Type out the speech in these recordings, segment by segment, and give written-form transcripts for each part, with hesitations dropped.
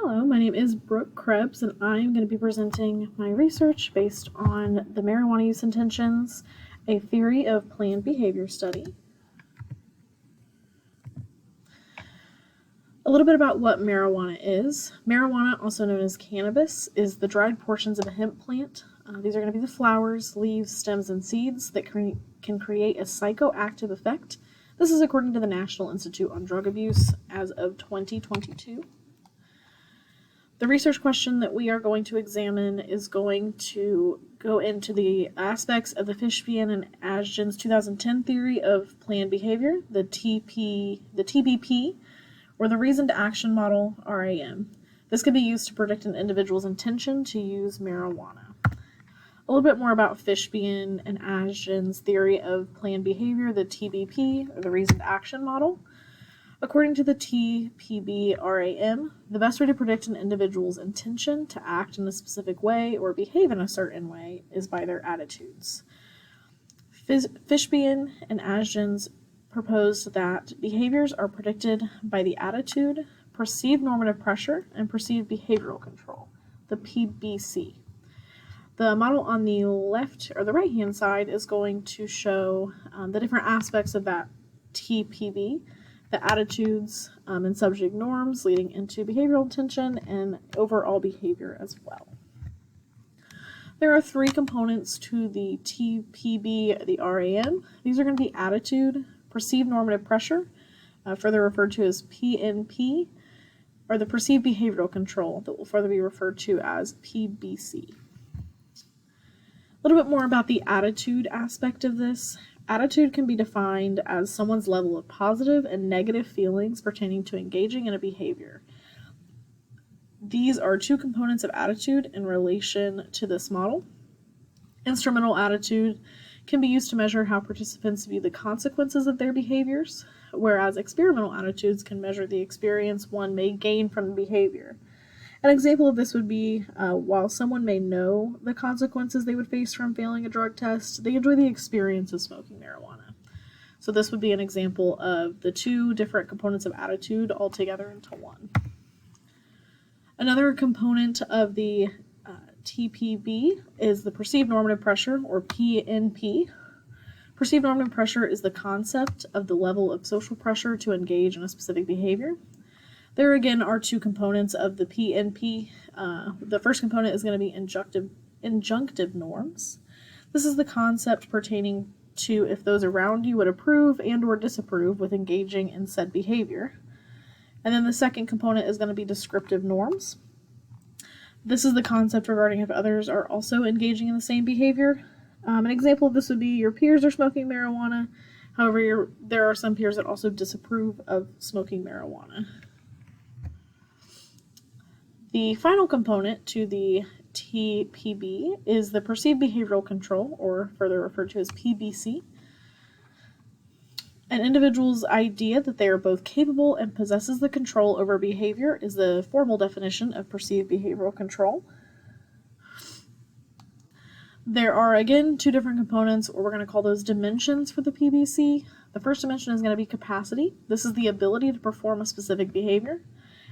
Hello, my name is Brooke Krebs, and I'm going to be presenting my research based on the marijuana use intentions, a theory of planned behavior study. A little bit about what marijuana is. Marijuana, also known as cannabis, is the dried portions of a hemp plant. These are going to be the flowers, leaves, stems, and seeds that can create a psychoactive effect. This is according to the National Institute on Drug Abuse as of 2022. The research question that we are going to examine is going to go into the aspects of the Fishbein and Ashton's 2010 theory of planned behavior, the TPB, or the reasoned action model, RAM. This can be used to predict an individual's intention to use marijuana. A little bit more about Fishbein and Ashton's theory of planned behavior, the TPB, or the reasoned action model. According to the TPB RAM, the best way to predict an individual's intention to act in a specific way or behave in a certain way is by their attitudes. Fishbein and Ashton's proposed that behaviors are predicted by the attitude, perceived normative pressure, and perceived behavioral control, the PBC. The model on the left or the right-hand side is going to show the different aspects of that TPB, the attitudes and subject norms leading into behavioral intention and overall behavior as well. There are three components to the TPB, the RAM. These are going to be attitude, perceived normative pressure, further referred to as PNP, or the perceived behavioral control that will further be referred to as PBC. A little bit more about the attitude aspect of this. Attitude can be defined as someone's level of positive and negative feelings pertaining to engaging in a behavior. These are two components of attitude in relation to this model. Instrumental attitude can be used to measure how participants view the consequences of their behaviors, whereas experimental attitudes can measure the experience one may gain from the behavior. An example of this would be, while someone may know the consequences they would face from failing a drug test, they enjoy the experience of smoking marijuana. So this would be an example of the two different components of attitude all together into one. Another component of the TPB is the perceived normative pressure, or PNP. Perceived normative pressure is the concept of the level of social pressure to engage in a specific behavior. There again are two components of the PNP. The first component is going to be injunctive norms. This is the concept pertaining to if those around you would approve and or disapprove with engaging in said behavior. And then the second component is going to be descriptive norms. This is the concept regarding if others are also engaging in the same behavior. An example of this would be your peers are smoking marijuana. However, there are some peers that also disapprove of smoking marijuana. The final component to the TPB is the perceived behavioral control, or further referred to as PBC. An individual's idea that they are both capable and possesses the control over behavior is the formal definition of perceived behavioral control. There are, again, two different components, or we're going to call those dimensions for the PBC. The first dimension is going to be capacity. This is the ability to perform a specific behavior.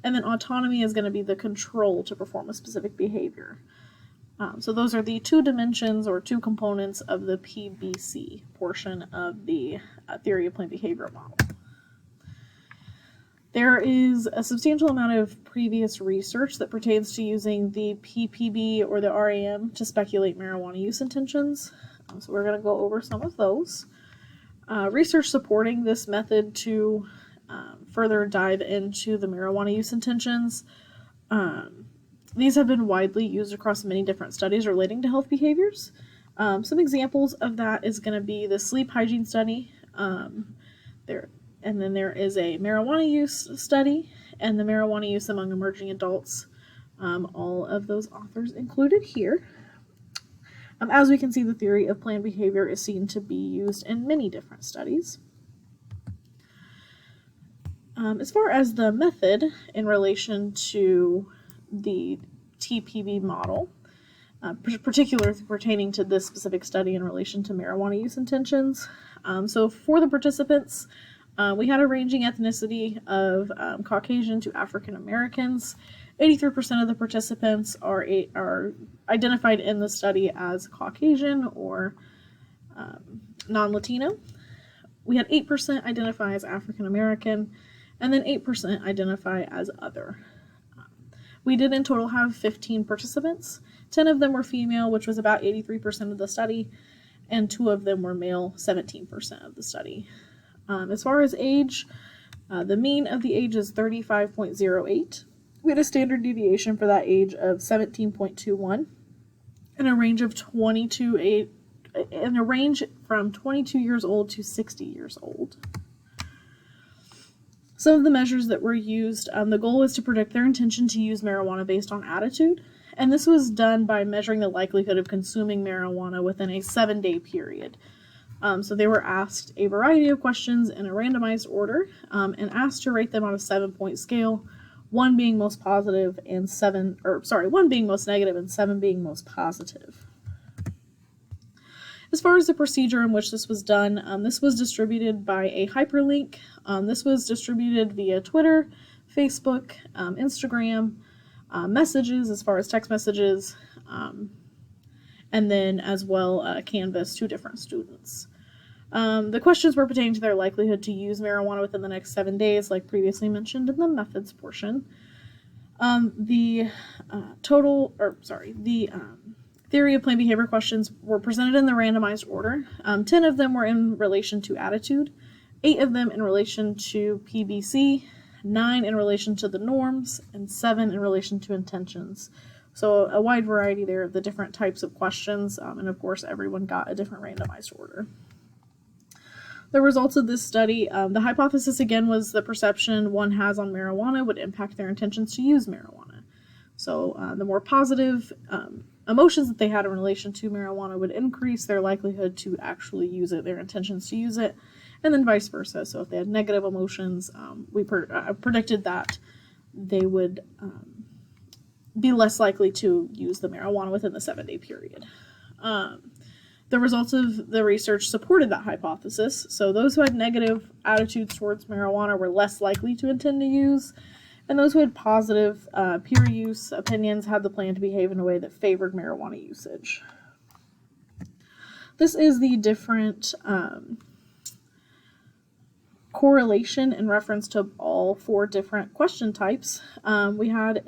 And then autonomy is going to be the control to perform a specific behavior. So those are the two dimensions or two components of the PBC portion of the theory of planned behavior model. There is a substantial amount of previous research that pertains to using the PPB or the RAM to speculate marijuana use intentions. So we're going to go over some of those. Research supporting this method to further dive into the marijuana use intentions. These have been widely used across many different studies relating to health behaviors. Some examples of that is going to be the sleep hygiene study. And then there is a marijuana use study and the marijuana use among emerging adults. All of those authors included here. As we can see, the theory of planned behavior is seen to be used in many different studies. As far as the method in relation to the TPB model, particularly pertaining to this specific study in relation to marijuana use intentions. So for the participants, We had a ranging ethnicity of Caucasian to African Americans. 83% of the participants are identified in the study as Caucasian or non-Latino. We had 8% identify as African American, and then 8% identify as other. We did in total have 15 participants. 10 of them were female, which was about 83% of the study, and 2 of them were male, 17% of the study. As far as age, the mean of the age is 35.08. We had a standard deviation for that age of 17.21, and a range of from 22 years old to 60 years old. Some of the measures that were used, the goal was to predict their intention to use marijuana based on attitude, and this was done by measuring the likelihood of consuming marijuana within a 7-day period. So they were asked a variety of questions in a randomized order, and asked to rate them on a 7-point scale, 1 being most positive and 1 being most negative and 7 being most positive. As far as the procedure in which this was done, this was distributed by a hyperlink. This was distributed via Twitter, Facebook, Instagram, messages as far as text messages, and then as well Canvas to different students. The questions were pertaining to their likelihood to use marijuana within the next 7 days, like previously mentioned in the methods portion. The theory of planned behavior questions were presented in the randomized order. 10 of them were in relation to attitude, 8 of them in relation to PBC, 9 in relation to the norms, and 7 in relation to intentions. So a wide variety there of the different types of questions, and of course everyone got a different randomized order. The results of this study, the hypothesis again was the perception one has on marijuana would impact their intentions to use marijuana. So the more positive emotions that they had in relation to marijuana would increase their likelihood to actually use it, their intentions to use it, and then vice versa. So if they had negative emotions, we predicted that they would be less likely to use the marijuana within the 7-day period. The results of the research supported that hypothesis. So those who had negative attitudes towards marijuana were less likely to intend to use, and those who had positive peer use opinions had the plan to behave in a way that favored marijuana usage. This is the different correlation in reference to all 4 different question types. We had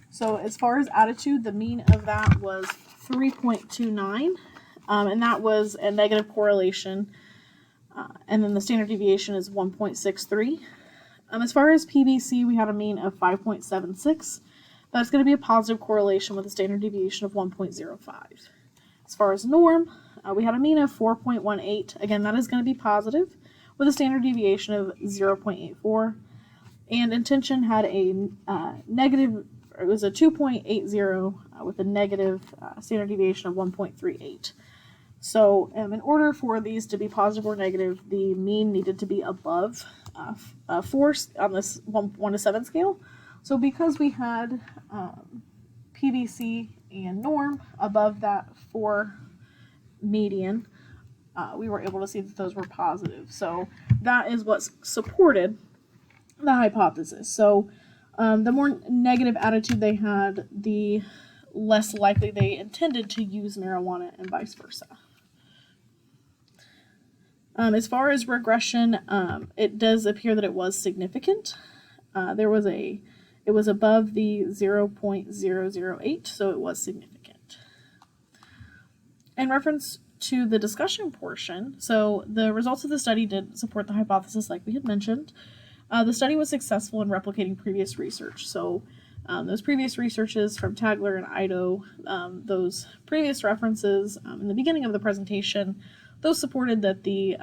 so as far as attitude, the mean of that was 3.29, and that was a negative correlation, and then the standard deviation is 1.63. As far as PBC, we had a mean of 5.76. That's going to be a positive correlation with a standard deviation of 1.05. As far as norm, we had a mean of 4.18. Again, that is going to be positive with a standard deviation of 0.84. And intention had a negative, it was a 2.80 with a negative standard deviation of 1.38. So in order for these to be positive or negative, the mean needed to be above 4 on this 1 to 7 scale. So because we had PBC and norm above that 4 median, we were able to see that those were positive. So that is what supported the hypothesis. So the more negative attitude they had, the less likely they intended to use marijuana, and vice versa. As far as regression, it does appear that it was significant. It was above the 0.008, so it was significant. In reference to the discussion portion, so the results of the study did support the hypothesis like we had mentioned. The study was successful in replicating previous research. So those previous researches from Tagler and Ido, those previous references in the beginning of the presentation, those supported that the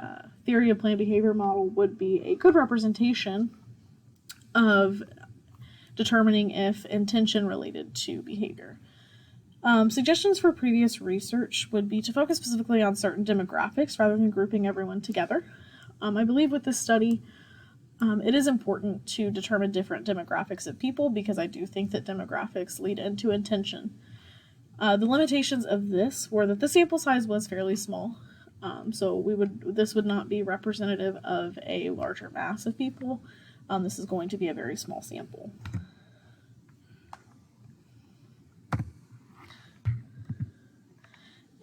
theory of planned behavior model would be a good representation of determining if intention related to behavior. Suggestions for previous research would be to focus specifically on certain demographics rather than grouping everyone together. I believe with this study, it is important to determine different demographics of people because I do think that demographics lead into intention. The limitations of this were that the sample size was fairly small. So this would not be representative of a larger mass of people. This is going to be a very small sample.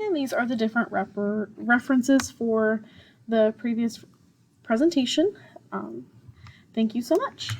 And these are the different references for the previous presentation. Thank you so much.